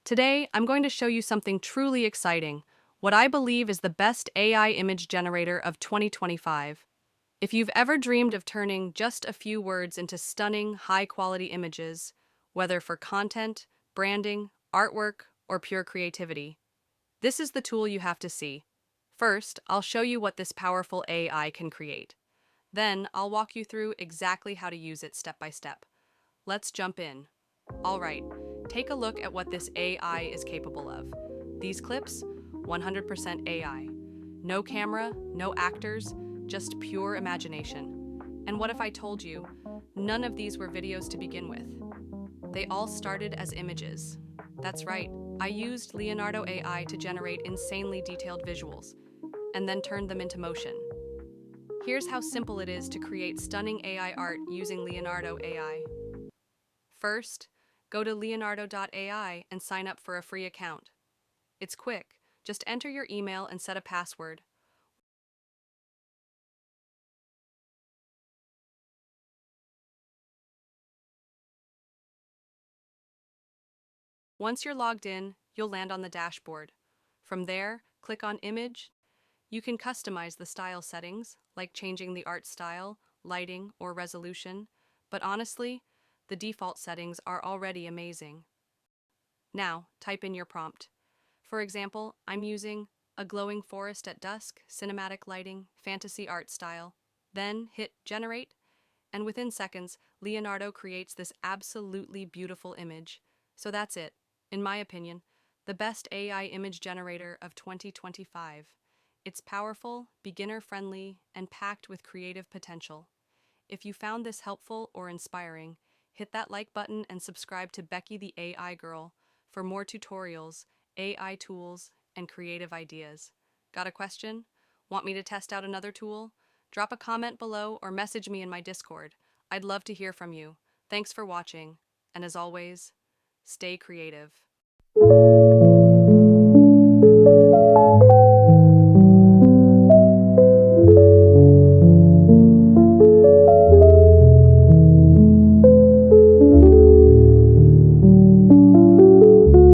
Today, I'm going to show you something truly exciting, what I believe is the best AI image generator of 2025. If you've ever dreamed of turning just a few words into stunning, high-quality images, whether for content, branding, artwork, or pure creativity, this is the tool you have to see. First, I'll show you what this powerful AI can create. Then, I'll walk you through exactly how to use it step by step. Let's jump in. All right, take a look at what this AI is capable of. These clips, 100% AI. No camera, no actors, just pure imagination. And what if I told you, none of these were videos to begin with? They all started as images. That's right, I used Leonardo AI to generate insanely detailed visuals, and then turned them into motion. Here's how simple it is to create stunning AI art using Leonardo AI. First, go to leonardo.ai and sign up for a free account. It's quick. Just enter your email and set a password. Once you're logged in, you'll land on the dashboard. From there, click on Image. You can customize the style settings, like changing the art style, lighting, or resolution, but honestly, the default settings are already amazing. Now, type in your prompt. For example, I'm using a glowing forest at dusk, cinematic lighting, fantasy art style. Then hit Generate, and within seconds, Leonardo creates this absolutely beautiful image. So that's it, in my opinion, the best AI image generator of 2025. It's powerful, beginner-friendly, and packed with creative potential. If you found this helpful or inspiring, hit that like button and subscribe to Becky the AI Girl for more tutorials, AI tools, and creative ideas. Got a question? Want me to test out another tool? Drop a comment below or message me in my Discord. I'd love to hear from you. Thanks for watching, and as always, stay creative.